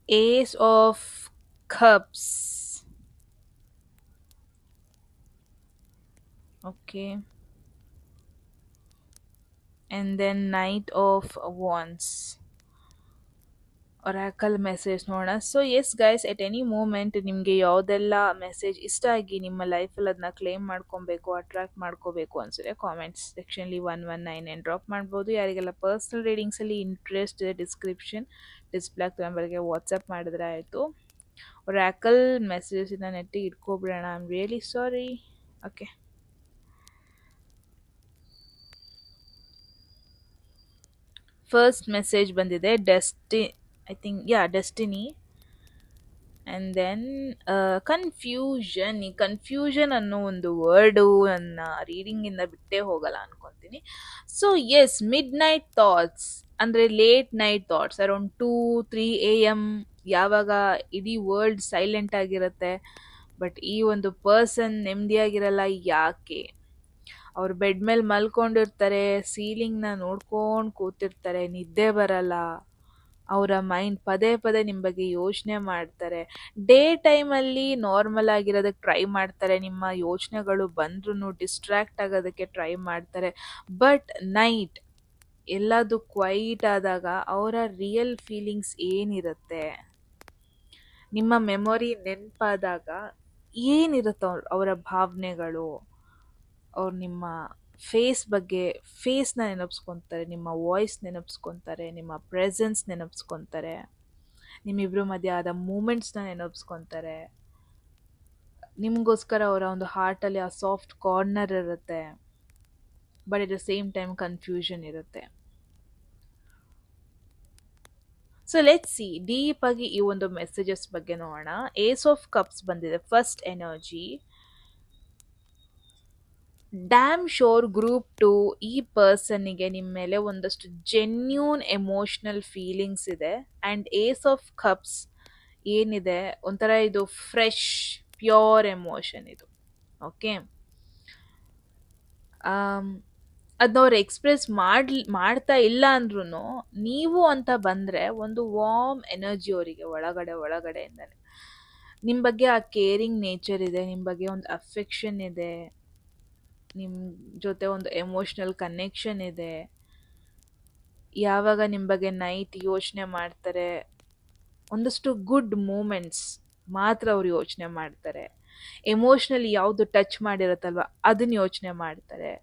Ace of cups. Okay, and then Knight of Wands. Oracle message ನೋಡೋಣ. So yes guys, at any moment ನಿಮಗೆ ಯಾವುದೆಲ್ಲ ಮೆಸೇಜ್ ಇಷ್ಟ ಆಗಿ ನಿಮ್ಮ ಲೈಫಲ್ಲಿ ಅದನ್ನ ಕ್ಲೇಮ್ ಮಾಡ್ಕೊಬೇಕು, ಅಟ್ರಾಕ್ಟ್ ಮಾಡ್ಕೋಬೇಕು ಅನ್ಸಿದ್ರೆ ಕಾಮೆಂಟ್ಸ್ ಸೆಕ್ಷನ್ಲಿ 119 ಡ್ರಾಪ್ ಮಾಡ್ಬೋದು. ಯಾರಿಗೆಲ್ಲ ಪರ್ಸ್ನಲ್ ರೀಡಿಂಗ್ಸಲ್ಲಿ ಇಂಟ್ರೆಸ್ಟ್ ಇದೆ, ಡಿಸ್ಪ್ಲೇ ಆಗ್ತದೆ ನಂಬರ್ಗೆ ವಾಟ್ಸಪ್ ಮಾಡಿದ್ರೆ ಆಯಿತು. ಒರಾಕಲ್ ಮೆಸೇಜಸ್ನ ನೆಟ್ಟಿಗೆ ಇಟ್ಕೊಬಿಡೋಣ. I am really sorry. Okay, first message ಬಂದಿದೆ I think destiny. And then confusion. ಈ ಕನ್ಫ್ಯೂಷನ್ ಅನ್ನೋ ಒಂದು ವರ್ಡು ನನ್ನ ರೀಡಿಂಗಿಂದ ಬಿಟ್ಟೇ ಹೋಗಲ್ಲ ಅನ್ಕೊತೀನಿ. So yes, midnight thoughts ಅಂದರೆ late night thoughts around 2-3 AM, ಯಾವಾಗ ಇಡೀ ವರ್ಲ್ಡ್ ಸೈಲೆಂಟ್ ಆಗಿರುತ್ತೆ ಬಟ್ ಈ ಒಂದು ಪರ್ಸನ್ ನೆಮ್ಮದಿಯಾಗಿರಲ್ಲ. ಯಾಕೆ? ಅವ್ರು ಬೆಡ್ ಮೇಲೆ ಮಲ್ಕೊಂಡಿರ್ತಾರೆ, ಸೀಲಿಂಗ್ನ ನೋಡ್ಕೊಂಡು ಕೂತಿರ್ತಾರೆ, ನಿದ್ದೆ ಬರಲ್ಲ. ಅವರ ಮೈಂಡ್ ಪದೇ ಪದೇ ನಿಮ್ಮ ಬಗ್ಗೆ ಯೋಚನೆ ಮಾಡ್ತಾರೆ. ಡೇ ಟೈಮಲ್ಲಿ ನಾರ್ಮಲ್ ಆಗಿರೋದಕ್ಕೆ ಟ್ರೈ ಮಾಡ್ತಾರೆ, ನಿಮ್ಮ ಯೋಚನೆಗಳು ಬಂದ್ರೂ ಡಿಸ್ಟ್ರ್ಯಾಕ್ಟ್ ಆಗೋದಕ್ಕೆ ಟ್ರೈ ಮಾಡ್ತಾರೆ. ಬಟ್ ನೈಟ್ ಎಲ್ಲದು ಕ್ವೈಟ್ ಆದಾಗ ಅವರ ರಿಯಲ್ ಫೀಲಿಂಗ್ಸ್ ಏನಿರುತ್ತೆ, ನಿಮ್ಮ ಮೆಮೊರಿ ನೆನಪಾದಾಗ ಏನಿರುತ್ತೆ ಅವರ ಭಾವನೆಗಳು, ಅವ್ರು ನಿಮ್ಮ ಫೇಸ್ನ ನೆನಪಿಸ್ಕೊತಾರೆ, ನಿಮ್ಮ ವಾಯ್ಸ್ ನೆನಪಿಸ್ಕೊತಾರೆ, ನಿಮ್ಮ ಪ್ರೆಸೆನ್ಸ್ ನೆನಪಿಸ್ಕೊತಾರೆ, ನಿಮ್ಮಿಬ್ಬರ ಮಧ್ಯೆ ಆದ ಮೂಮೆಂಟ್ಸ್ನ ನೆನಪಿಸ್ಕೊತಾರೆ. ನಿಮಗೋಸ್ಕರ ಅವರ ಒಂದು ಹಾರ್ಟಲ್ಲಿ ಆ ಸಾಫ್ಟ್ ಕಾರ್ನರ್ ಇರುತ್ತೆ, but at the same time confusion ಇರುತ್ತೆ. ಸೊ ಲೆಟ್ಸ್ ಸಿ ಡೀಪ್ ಆಗಿ ಈ ಒಂದು ಮೆಸೇಜಸ್ ಬಗ್ಗೆ ನೋಡೋಣ. ಏಸ್ ಆಫ್ ಕಪ್ಸ್ ಬಂದಿದೆ first energy. Dam sure group 2 ಈ ಪರ್ಸನ್ನಿಗೆ ನಿಮ್ಮ ಮೇಲೆ ಒಂದಷ್ಟು ಜೆನ್ಯೂನ್ ಎಮೋಷ್ನಲ್ ಫೀಲಿಂಗ್ಸ್ ಇದೆ. ಆ್ಯಂಡ್ ಏಸ್ ಆಫ್ ಕಪ್ಸ್ ಏನಿದೆ ಒಂಥರ ಇದು ಫ್ರೆಶ್ ಪ್ಯೂರ್ ಎಮೋಷನ್ ಇದು. ಓಕೆ, ಅದನ್ನ ಅವ್ರು ಎಕ್ಸ್ಪ್ರೆಸ್ ಮಾಡ್ತಾ ಇಲ್ಲ ಅಂದ್ರೂ ನೀವು ಅಂತ ಬಂದರೆ ಒಂದು ವಾರ್ಮ್ ಎನರ್ಜಿ ಅವರಿಗೆ ಒಳಗಡೆಯಿಂದನೇ ನಿಮ್ಮ ಬಗ್ಗೆ ಆ ಕೇರಿಂಗ್ ನೇಚರ್ ಇದೆ, ನಿಮ್ಮ ಬಗ್ಗೆ ಒಂದು ಅಫೆಕ್ಷನ್ ಇದೆ, ನಿಮ್ಮ ಜೊತೆ ಒಂದು ಎಮೋಷ್ನಲ್ ಕನೆಕ್ಷನ್ ಇದೆ. ಯಾವಾಗ ನಿಮ್ಮ ಬಗ್ಗೆ ನೈಟ್ ಯೋಚನೆ ಮಾಡ್ತಾರೆ, ಒಂದಷ್ಟು ಗುಡ್ ಮೂಮೆಂಟ್ಸ್ ಮಾತ್ರ ಅವ್ರು ಯೋಚನೆ ಮಾಡ್ತಾರೆ. ಎಮೋಷ್ನಲಿ ಯಾವುದು ಟಚ್ ಮಾಡಿರುತ್ತಲ್ವ ಅದನ್ನ ಯೋಚನೆ ಮಾಡ್ತಾರೆ.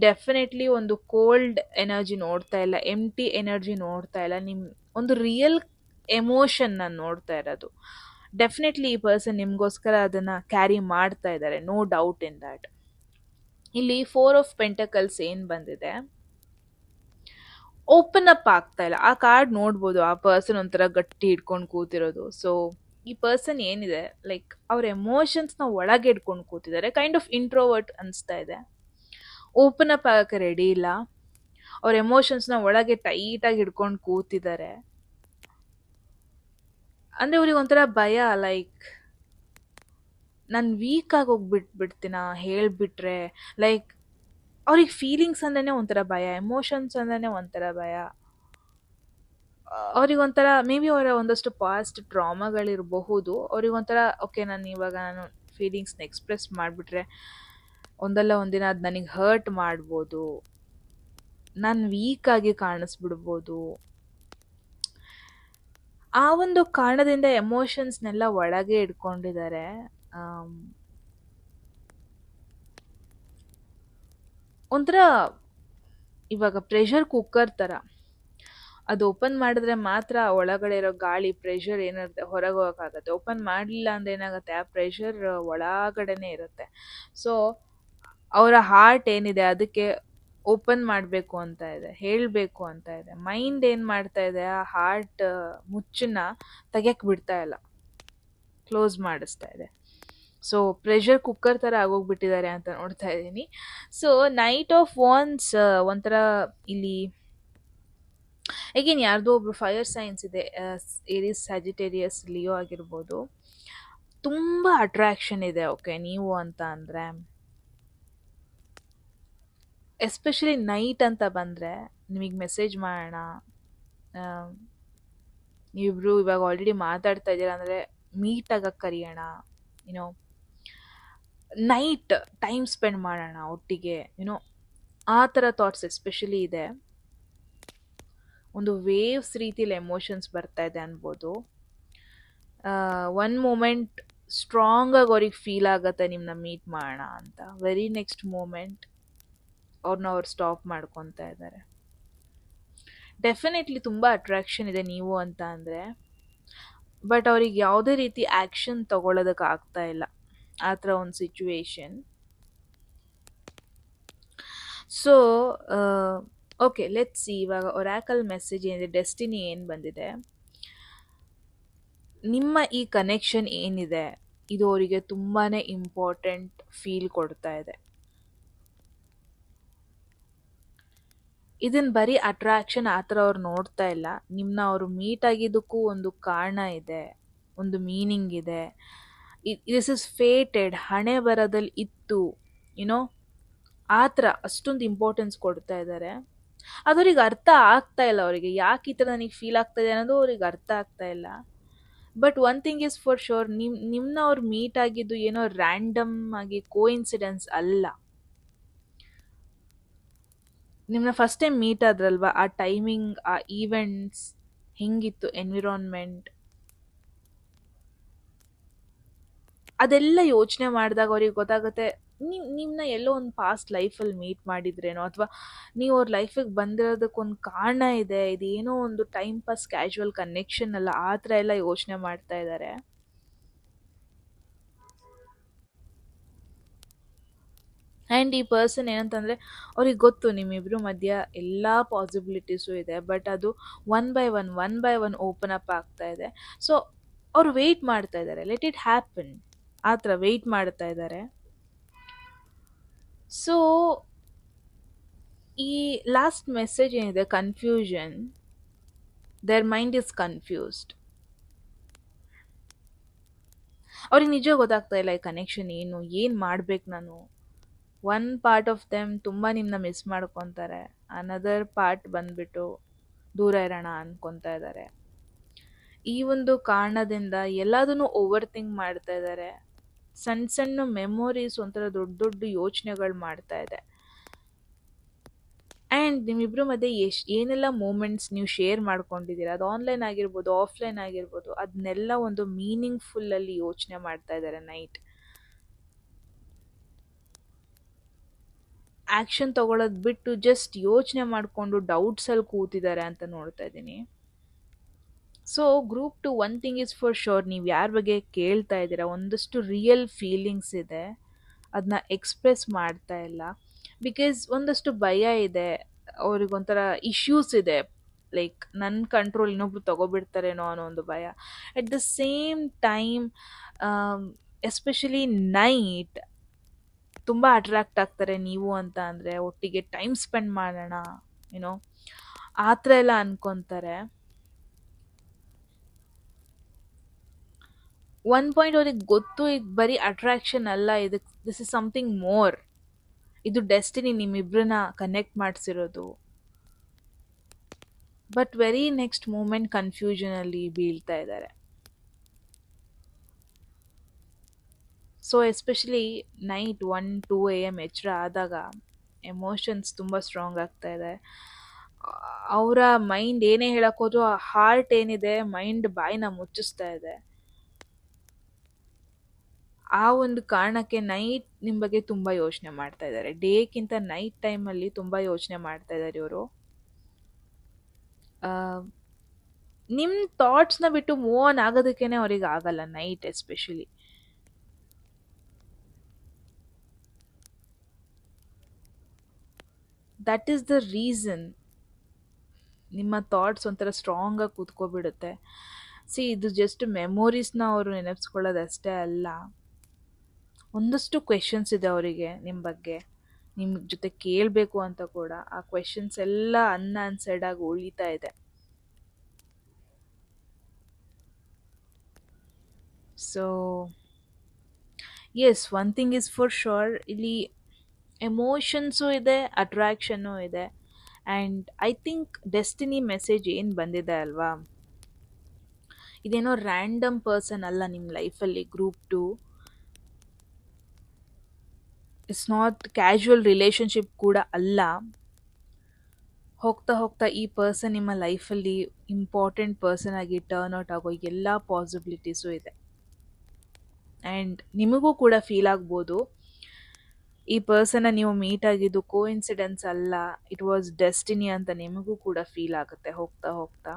ಡೆಫಿನೆಟ್ಲಿ ಒಂದು ಕೋಲ್ಡ್ ಎನರ್ಜಿ ನೋಡ್ತಾ ಇಲ್ಲ, ಎಂಟಿ ಎನರ್ಜಿ ನೋಡ್ತಾ ಇಲ್ಲ, ನಿಮ್ಮ ಒಂದು ರಿಯಲ್ ಎಮೋಷನ್ ನಾನು ನೋಡ್ತಾ ಇರೋದು. ಡೆಫಿನೆಟ್ಲಿ ಈ ಪರ್ಸನ್ ನಿಮಗೋಸ್ಕರ ಅದನ್ನು ಕ್ಯಾರಿ ಮಾಡ್ತಾ ಇದ್ದಾರೆ, ನೋ ಡೌಟ್ ಇನ್ ದ್ಯಾಟ್. ಇಲ್ಲಿ 4 ಆಫ್ ಪೆಂಟಕಲ್ಸ್ ಏನು ಬಂದಿದೆ, ಓಪನ್ ಅಪ್ ಆಗ್ತಾ ಇಲ್ಲ. ಆ ಕಾರ್ಡ್ ನೋಡ್ಬೋದು, ಆ ಪರ್ಸನ್ ಒಂಥರ ಗಟ್ಟಿ ಹಿಡ್ಕೊಂಡು ಕೂತಿರೋದು. ಸೊ ಈ ಪರ್ಸನ್ ಏನಿದೆ ಲೈಕ್ ಅವ್ರ ಎಮೋಷನ್ಸ್ನ ಒಳಗೆ ಇಟ್ಕೊಂಡು ಕೂತಿದ್ದಾರೆ, ಕೈಂಡ್ ಆಫ್ ಇಂಟ್ರೋವರ್ಟ್ ಅನಿಸ್ತಾ ಇದೆ. ಓಪನ್ ಅಪ್ ಆಗೋಕ್ಕೆ ರೆಡಿ ಇಲ್ಲ, ಅವ್ರ ಎಮೋಷನ್ಸ್ನ ಒಳಗೆ ಟೈಟಾಗಿ ಹಿಡ್ಕೊಂಡು ಕೂತಿದ್ದಾರೆ. ಅಂದರೆ ಅವ್ರಿಗೆ ಒಂಥರ ಭಯ, ಲೈಕ್ ನಾನು ವೀಕ್ ಆಗಿ ಹೋಗ್ಬಿಟ್ಬಿಡ್ತೀನ ಹೇಳಿಬಿಟ್ರೆ. ಲೈಕ್ ಅವ್ರಿಗೆ ಫೀಲಿಂಗ್ಸ್ ಅಂದ್ರೇ ಒಂಥರ ಭಯ, ಎಮೋಷನ್ಸ್ ಅಂದ್ರೇ ಒಂಥರ ಭಯ. ಅವ್ರಿಗೊಂಥರ ಮೇ ಬಿ ಅವರ ಒಂದಷ್ಟು ಪಾಸ್ಟ್ ಟ್ರಾಮಾಗಳಿರಬಹುದು. ಅವ್ರಿಗೊಂಥರ ಓಕೆ, ನಾನು ಫೀಲಿಂಗ್ಸ್ನ ಎಕ್ಸ್ಪ್ರೆಸ್ ಮಾಡಿಬಿಟ್ರೆ ಒಂದಲ್ಲ ಒಂದಿನ ಅದು ನನಗೆ ಹರ್ಟ್ ಮಾಡ್ಬೋದು, ನಾನು ವೀಕಾಗಿ ಕಾಣಿಸ್ಬಿಡ್ಬೋದು. ಆ ಒಂದು ಕಾರಣದಿಂದ ಎಮೋಷನ್ಸ್ನೆಲ್ಲ ಒಳಗೆ ಇಟ್ಕೊಂಡಿದ್ದಾರೆ. ಒಂಥರ ಇವಾಗ ಪ್ರೆಷರ್ ಕುಕ್ಕರ್ ಥರ, ಅದು ಓಪನ್ ಮಾಡಿದ್ರೆ ಮಾತ್ರ ಒಳಗಡೆ ಇರೋ ಗಾಳಿ ಪ್ರೆಷರ್ ಏನಿರುತ್ತೆ ಹೊರಗೆ ಹೋಗೋಕ್ಕಾಗತ್ತೆ. ಓಪನ್ ಮಾಡಲಿಲ್ಲ ಅಂದರೆ ಏನಾಗುತ್ತೆ, ಆ ಪ್ರೆಷರ್ ಒಳಗಡೆನೇ ಇರುತ್ತೆ. ಸೊ ಅವರ ಹಾರ್ಟ್ ಏನಿದೆ ಅದಕ್ಕೆ ಓಪನ್ ಮಾಡಬೇಕು ಅಂತ ಇದೆ, ಹೇಳಬೇಕು ಅಂತ ಇದೆ. ಮೈಂಡ್ ಏನು ಮಾಡ್ತಾ ಇದೆ, ಆ ಹಾರ್ಟ್ ಮುಚ್ಚನ್ನ ತೆಗೆಯಕ್ಕೆ ಬಿಡ್ತಾ ಇಲ್ಲ, ಕ್ಲೋಸ್ ಮಾಡಿಸ್ತಾ ಇದೆ. ಸೊ ಪ್ರೆಷರ್ ಕುಕ್ಕರ್ ಥರ ಆಗೋಗ್ಬಿಟ್ಟಿದ್ದಾರೆ ಅಂತ ನೋಡ್ತಾ ಇದ್ದೀನಿ. ಸೊ ನೈಟ್ ಆಫ್ ವಾನ್ಸ್ ಒಂಥರ ಇಲ್ಲಿ ಈಗೇನು ಯಾರ್ದೋ ಒಬ್ರು ಫೈರ್ ಸೈನ್ಸ್ ಇದೆ, ಏರಿಸ್, ಸ್ಯಾಜಿಟೇರಿಯಸ್, ಲಿಯೋ ಆಗಿರ್ಬೋದು. ತುಂಬ ಅಟ್ರಾಕ್ಷನ್ ಇದೆ. ಓಕೆ, ನೀವು ಅಂತ ಅಂದರೆ ಎಸ್ಪೆಷಲಿ ನೈಟ್ ಅಂತ ಬಂದರೆ ನಿಮಗೆ ಮೆಸೇಜ್ ಮಾಡೋಣ, ನೀವಿಬ್ರು ಇವಾಗ ಆಲ್ರೆಡಿ ಮಾತಾಡ್ತಾ ಇದ್ದೀರಾ ಅಂದರೆ ಮೀಟ್ ಆಗಕ್ಕೆ ಕರೆಯೋಣ, ಯುನೋ ನೈಟ್ ಟೈಮ್ ಸ್ಪೆಂಡ್ ಮಾಡೋಣ ಒಟ್ಟಿಗೆ, ಯುನೋ ಆ ಥರ ಥಾಟ್ಸ್ ಎಸ್ಪೆಷಲಿ ಇದೆ. ಒಂದು ವೇವ್ಸ್ ರೀತಿಲಿ ಎಮೋಷನ್ಸ್ ಬರ್ತಾ ಇದೆ ಅನ್ಬೋದು. ಒನ್ ಮೂಮೆಂಟ್ ಸ್ಟ್ರಾಂಗ್ ಆಗಿ ಅವ್ರಿಗೆ ಫೀಲ್ ಆಗತ್ತೆ ನಿಮ್ಮನ್ನ ಮೀಟ್ ಮಾಡೋಣ ಅಂತ, ವೆರಿ ನೆಕ್ಸ್ಟ್ ಮೂಮೆಂಟ್ ಅವ್ರನ್ನ ಅವ್ರು ಸ್ಟಾಪ್ ಮಾಡ್ಕೊತಾ ಇದ್ದಾರೆ. ಡೆಫಿನೆಟ್ಲಿ ತುಂಬ ಅಟ್ರಾಕ್ಷನ್ ಇದೆ ನೀವು ಅಂತ ಅಂದರೆ, ಬಟ್ ಅವ್ರಿಗೆ ಯಾವುದೇ ರೀತಿ ಆ್ಯಕ್ಷನ್ ತಗೊಳ್ಳೋದಕ್ಕೆ ಆಗ್ತಾ ಇಲ್ಲ, ಆ ಥರ ಒಂದು situation. So okay, let's C ಇವಾಗ ಒರಾಕಲ್ ಮೆಸೇಜ್ ಏನಿದೆ, ಡೆಸ್ಟಿನಿ ಏನು ಬಂದಿದೆ, ನಿಮ್ಮ ಈ ಕನೆಕ್ಷನ್ ಏನಿದೆ ಇದು ಅವರಿಗೆ ತುಂಬಾ ಇಂಪಾರ್ಟೆಂಟ್ ಫೀಲ್ ಕೊಡ್ತಾ ಇದೆ. ಇದನ್ನ ಬರೀ ಅಟ್ರಾಕ್ಷನ್ ಆ ಥರ ಅವ್ರು ನೋಡ್ತಾ ಇಲ್ಲ, ನಿಮ್ಮನ್ನ ಅವರು ಮೀಟ್ ಆಗಿದ್ದಕ್ಕೂ ಒಂದು ಕಾರಣ ಇದೆ, ಒಂದು ಮೀನಿಂಗ್ ಇದೆ. ದಿಸ್ ಇಸ್ ಫೇಟೆಡ್, ಹಣೆ ಬರದಲ್ಲಿ ಇತ್ತು, ಯುನೋ, ಆ ಥರ ಅಷ್ಟೊಂದು ಇಂಪಾರ್ಟೆನ್ಸ್ ಕೊಡ್ತಾ ಇದ್ದಾರೆ. ಅದವ್ರಿಗೆ ಅರ್ಥ ಆಗ್ತಾ ಇಲ್ಲ, ಅವರಿಗೆ ಯಾಕೆ ಈ ಥರ ನನಗೆ ಫೀಲ್ ಆಗ್ತಾ ಇದೆ ಅನ್ನೋದು ಅವ್ರಿಗೆ ಅರ್ಥ ಆಗ್ತಾ ಇಲ್ಲ. But one thing is for sure, ನಿಮ್ಮನ್ನ ಅವ್ರು ಮೀಟ್ ಆಗಿದ್ದು ಏನೋ ರ್ಯಾಂಡಮ್ ಆಗಿ ಕೋಇನ್ಸಿಡೆನ್ಸ್ ಅಲ್ಲ. ನಿಮ್ಮನ್ನ ಫಸ್ಟ್ ಟೈಮ್ ಮೀಟ್ ಆದ್ರಲ್ವಾ, ಆ ಟೈಮಿಂಗ್, ಆ ಈವೆಂಟ್ಸ್ ಹೆಂಗಿತ್ತು, ಎನ್ವಿರಾನ್ಮೆಂಟ್, ಅದೆಲ್ಲ ಯೋಚನೆ ಮಾಡಿದಾಗ ಅವ್ರಿಗೆ ಗೊತ್ತಾಗುತ್ತೆ ನಿಮ್ಮನ್ನ ಎಲ್ಲೋ ಒಂದು ಪಾಸ್ಟ್ ಲೈಫಲ್ಲಿ ಮೀಟ್ ಮಾಡಿದ್ರೇನೋ, ಅಥವಾ ನೀವು ಅವ್ರ ಲೈಫಿಗೆ ಬಂದಿರೋದಕ್ಕೊಂದು ಕಾರಣ ಇದೆ, ಇದೇನೋ ಒಂದು ಟೈಮ್ ಪಾಸ್ ಕ್ಯಾಶುವಲ್ ಕನೆಕ್ಷನ್ ಅಲ್ಲ, ಆ ಥರ ಎಲ್ಲ ಯೋಚನೆ ಮಾಡ್ತಾ ಇದ್ದಾರೆ. ಆ್ಯಂಡ್ ಈ ಪರ್ಸನ್ ಏನಂತಂದರೆ, ಅವ್ರಿಗೆ ಗೊತ್ತು ನಿಮ್ಮಿಬ್ಬರು ಮಧ್ಯ ಎಲ್ಲ ಪಾಸಿಬಿಲಿಟೀಸು ಇದೆ, ಬಟ್ ಅದು one by one open up ಆಗ್ತಾ ಇದೆ. ಸೊ ಅವರು ವೆಯ್ಟ್ ಮಾಡ್ತಾ ಇದ್ದಾರೆ, ಲೆಟ್ ಇಟ್ ಹ್ಯಾಪನ್, ಆ ಥರ ವೆಯ್ಟ್ ಮಾಡ್ತಾ ಇದ್ದಾರೆ. ಸೊ ಈ ಲಾಸ್ಟ್ ಮೆಸೇಜ್ ಏನಿದೆ, confusion, their mind is confused. ಅವ್ರಿಗೆ ನಿಜ ಗೊತ್ತಾಗ್ತಾ ಇಲ್ಲ ಈ ಕನೆಕ್ಷನ್ ಏನು ಮಾಡ್ಬೇಕು ನಾನು. ಒನ್ ಪಾರ್ಟ್ ಆಫ್ ದೆಮ್ ತುಂಬ ನಿಮ್ಮನ್ನ ಮಿಸ್ ಮಾಡ್ಕೊತಾರೆ, ಅನದರ್ ಪಾರ್ಟ್ ಬಂದ್ಬಿಟ್ಟು ದೂರ ಇರೋಣ ಅನ್ಕೊತಾ ಇದ್ದಾರೆ. ಈ ಒಂದು ಕಾರಣದಿಂದ ಎಲ್ಲದನ್ನು ಓವರ್ ಥಿಂಕ್ ಮಾಡ್ತಾ ಇದ್ದಾರೆ. ಸಣ್ಣ ಸಣ್ಣ ಮೆಮೊರೀಸ್ ಒಂಥರ ದೊಡ್ಡ ದೊಡ್ಡ ಯೋಚನೆಗಳು ಮಾಡ್ತಾ ಇದೆ. ಆ್ಯಂಡ್ ನಿಮ್ಮಿಬ್ಬರ ಮಧ್ಯೆ ಏನೆಲ್ಲ ಮೂಮೆಂಟ್ಸ್ ನೀವು ಶೇರ್ ಮಾಡ್ಕೊಂಡಿದ್ದೀರಾ, ಅದು ಆನ್ಲೈನ್ ಆಗಿರ್ಬೋದು, ಆಫ್ಲೈನ್ ಆಗಿರ್ಬೋದು, ಅದನ್ನೆಲ್ಲ ಒಂದು ಮೀನಿಂಗ್ಫುಲ್ಲಲ್ಲಿ ಯೋಚನೆ ಮಾಡ್ತಾ ಇದ್ದಾರೆ ನೈಟ್. ಆ್ಯಕ್ಷನ್ ತಗೊಳ್ಳೋದು ಬಿಟ್ಟು ಜಸ್ಟ್ ಯೋಚನೆ ಮಾಡಿಕೊಂಡು ಡೌಟ್ಸಲ್ಲಿ ಕೂತಿದ್ದಾರೆ ಅಂತ ನೋಡ್ತಾ ಇದ್ದೀನಿ. So group two, one thing is for sure, ನೀವು ಯಾರ ಬಗ್ಗೆ ಕೇಳ್ತಾ ಇದ್ದೀರಾ, ಒಂದಷ್ಟು ರಿಯಲ್ ಫೀಲಿಂಗ್ಸ್ ಇದೆ, ಅದನ್ನ ಎಕ್ಸ್ಪ್ರೆಸ್ ಮಾಡ್ತಾ ಇಲ್ಲ. ಬಿಕಾಸ್ ಒಂದಷ್ಟು ಭಯ ಇದೆ, ಅವ್ರಿಗೊಂಥರ ಇಶ್ಯೂಸ್ ಇದೆ, ಲೈಕ್ ನನ್ನ ಕಂಟ್ರೋಲ್ ಇನ್ನೊಬ್ರು ತಗೋಬಿಡ್ತಾರೇನೋ ಅನ್ನೋ ಒಂದು ಭಯ. At the same time especially night ತುಂಬ ಅಟ್ರ್ಯಾಕ್ಟ್ ಆಗ್ತಾರೆ ನೀವು ಅಂತ ಅಂದರೆ, ಒಟ್ಟಿಗೆ ಟೈಮ್ ಸ್ಪೆಂಡ್ ಮಾಡೋಣ, ಏನೋ ಆ ಥರ ಎಲ್ಲ ಅನ್ಕೊತಾರೆ. ಒನ್ ಪಾಯಿಂಟ್ ಅವ್ರಿಗೆ ಗೊತ್ತು, ಇದು ಬರೀ ಅಟ್ರಾಕ್ಷನ್ ಅಲ್ಲ, ಇದಕ್ಕೆ ದಿಸ್ ಇಸ್ ಸಮಥಿಂಗ್ ಮೋರ್, ಇದು ಡೆಸ್ಟಿನಿ ನಿಮ್ಮಿಬ್ರನ್ನ ಕನೆಕ್ಟ್ ಮಾಡಿಸಿರೋದು. ಬಟ್ ವೆರಿ ನೆಕ್ಸ್ಟ್ ಮೂಮೆಂಟ್ ಕನ್ಫ್ಯೂಷನಲ್ಲಿ ಬೀಳ್ತಾ ಇದ್ದಾರೆ. ಸೊ ಎಸ್ಪೆಷಲಿ ನೈಟ್ 1-2 AM ಎಚ್ಚರ ಆದಾಗ ಎಮೋಷನ್ಸ್ ತುಂಬ ಸ್ಟ್ರಾಂಗ್ ಆಗ್ತಾ ಇದೆ. ಅವರ ಮೈಂಡ್ ಏನೇ ಹೇಳೋಕ್ಕೋದ್ರೂ ಆ ಹಾರ್ಟ್ ಏನಿದೆ, ಮೈಂಡ್ ಬಾಯಿನ ಮುಚ್ಚಿಸ್ತಾ ಇದೆ. ಆ ಒಂದು ಕಾರಣಕ್ಕೆ ನೈಟ್ ನಿಮ್ಮ ಬಗ್ಗೆ ತುಂಬ ಯೋಚನೆ ಮಾಡ್ತಾ ಇದ್ದಾರೆ. ಡೇಕ್ಕಿಂತ ನೈಟ್ ಟೈಮಲ್ಲಿ ತುಂಬ ಯೋಚನೆ ಮಾಡ್ತಾ ಇದ್ದಾರೆ ಇವರು. ನಿಮ್ಮ ಥಾಟ್ಸ್ನ ಬಿಟ್ಟು ಮೂವ್ ಆನ್ ಆಗೋದಕ್ಕೇ ಅವ್ರಿಗೆ ಆಗಲ್ಲ night especially. That is the reason ನಿಮ್ಮ ಥಾಟ್ಸ್ ಒಂಥರ ಸ್ಟ್ರಾಂಗಾಗಿ ಕೂತ್ಕೊಬಿಡುತ್ತೆ. ಇದು ಜಸ್ಟ್ ಮೆಮೊರೀಸ್ನ ಅವರು ನೆನಪಿಸ್ಕೊಳ್ಳೋದಷ್ಟೇ ಅಲ್ಲ, ಒಂದಷ್ಟು ಕ್ವೆಶನ್ಸ್ ಇದೆ ಅವರಿಗೆ ನಿಮ್ಮ ಬಗ್ಗೆ, ನಿಮ್ಮ ಜೊತೆ ಕೇಳಬೇಕು ಅಂತ ಕೂಡ. ಆ ಕ್ವೆಶನ್ಸ್ ಎಲ್ಲ ಅನ್ಆನ್ಸರ್ಡ್ ಆಗಿ ಉಳಿತಾ ಇದೆ. So yes, one thing is for sure, ಇಲ್ಲಿ ಎಮೋಷನ್ಸು ಇದೆ, ಅಟ್ರಾಕ್ಷನ್ನು ಇದೆ. And I think destiny message ಏನು ಬಂದಿದೆ ಅಲ್ವಾ, ಇದೇನೋ ರ್ಯಾಂಡಮ್ ಪರ್ಸನ್ ಅಲ್ಲ ನಿಮ್ಮ ಲೈಫಲ್ಲಿ. Group two it's not casual relationship ಕೂಡ ಅಲ್ಲ. ಹೋಗ್ತಾ ಹೋಗ್ತಾ ಈ ಪರ್ಸನ್ ನಿಮ್ಮ ಲೈಫಲ್ಲಿ ಇಂಪಾರ್ಟೆಂಟ್ ಪರ್ಸನ್ ಆಗಿ ಟರ್ನ್ ಔಟ್ ಆಗೋ ಎಲ್ಲ ಪಾಸಿಬಿಲಿಟೀಸು ಇದೆ. ಆ್ಯಂಡ್ ನಿಮಗೂ ಕೂಡ ಫೀಲ್ ಆಗ್ಬೋದು, ಈ ಪರ್ಸನ್ನ ನೀವು ಮೀಟ್ ಆಗಿದ್ದು ಕೋಇನ್ಸಿಡೆನ್ಸ್ ಅಲ್ಲ, ಇಟ್ ವಾಸ್ ಡೆಸ್ಟಿನಿ ಅಂತ ನಿಮಗೂ ಕೂಡ ಫೀಲ್ ಆಗುತ್ತೆ ಹೋಗ್ತಾ ಹೋಗ್ತಾ.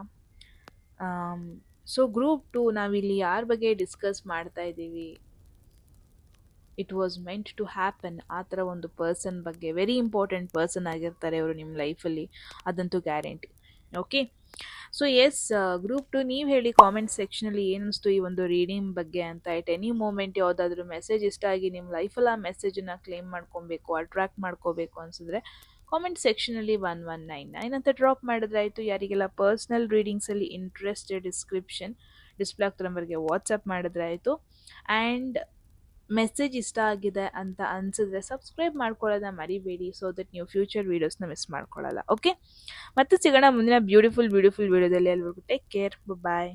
ಸೊ ಗ್ರೂಪ್ 2 ನಾವಿಲ್ಲಿ ಯಾರ ಬಗ್ಗೆ ಡಿಸ್ಕಸ್ ಮಾಡ್ತಾ ಇದ್ದೀವಿ, it was meant to happen ಆ ಥರ ಒಂದು ಪರ್ಸನ್ ಬಗ್ಗೆ. ವೆರಿ ಇಂಪಾರ್ಟೆಂಟ್ ಪರ್ಸನ್ ಆಗಿರ್ತಾರೆ ಅವರು ನಿಮ್ಮ ಲೈಫಲ್ಲಿ, ಅದಂತೂ guarantee. Okay, so yes group 2 ನೀವು ಹೇಳಿ ಕಾಮೆಂಟ್ ಸೆಕ್ಷನಲ್ಲಿ ಏನಿಸ್ತು ಈ ಒಂದು ರೀಡಿಂಗ್ ಬಗ್ಗೆ ಅಂತ. ಎಟ್ ಎನಿ ಮೂಮೆಂಟ್ ಯಾವುದಾದ್ರೂ ಮೆಸೇಜ್ ಇಷ್ಟ ಆಗಿ ನಿಮ್ಮ ಲೈಫಲ್ಲಿ ಆ ಮೆಸೇಜನ್ನು ಕ್ಲೇಮ್ ಮಾಡ್ಕೊಬೇಕು, ಅಟ್ರಾಕ್ಟ್ ಮಾಡ್ಕೋಬೇಕು ಅನಿಸಿದ್ರೆ ಕಾಮೆಂಟ್ ಸೆಕ್ಷನಲ್ಲಿ 1199 ಅಂತ ಡ್ರಾಪ್ ಮಾಡಿದ್ರಾಯಿತು. ಯಾರಿಗೆಲ್ಲ ಪರ್ಸ್ನಲ್ ರೀಡಿಂಗ್ಸಲ್ಲಿ ಇಂಟ್ರೆಸ್ಟೆಡ್ ಡಿಸ್ಪ್ಲೇ ಆಗ್ತಿರೋ ನಂಬರ್ಗೆ ವಾಟ್ಸಪ್ ಮಾಡಿದ್ರಾಯಿತು. ಆ್ಯಂಡ್ ಮೆಸೇಜ್ ಇಷ್ಟ ಆಗಿದೆ ಅಂತ ಅನಿಸಿದ್ರೆ ಸಬ್ಸ್ಕ್ರೈಬ್ ಮಾಡ್ಕೊಳ್ಳೋದನ್ನ ಮರಿಬೇಡಿ, ಸೊ ದಟ್ ನೀವು ಫ್ಯೂಚರ್ ವೀಡಿಯೋಸ್ನ ಮಿಸ್ ಮಾಡ್ಕೊಳ್ಳಲ್ಲ. ಓಕೆ, ಮತ್ತೆ ಸಿಗೋಣ ಮುಂದಿನ ಬ್ಯೂಟಿಫುಲ್ ವಿಡಿಯೋದಲ್ಲಿ. ಅಲ್ಲಿವರೆಗೂ ಟೇಕ್ ಕೇರ್, ಬಾಯ್.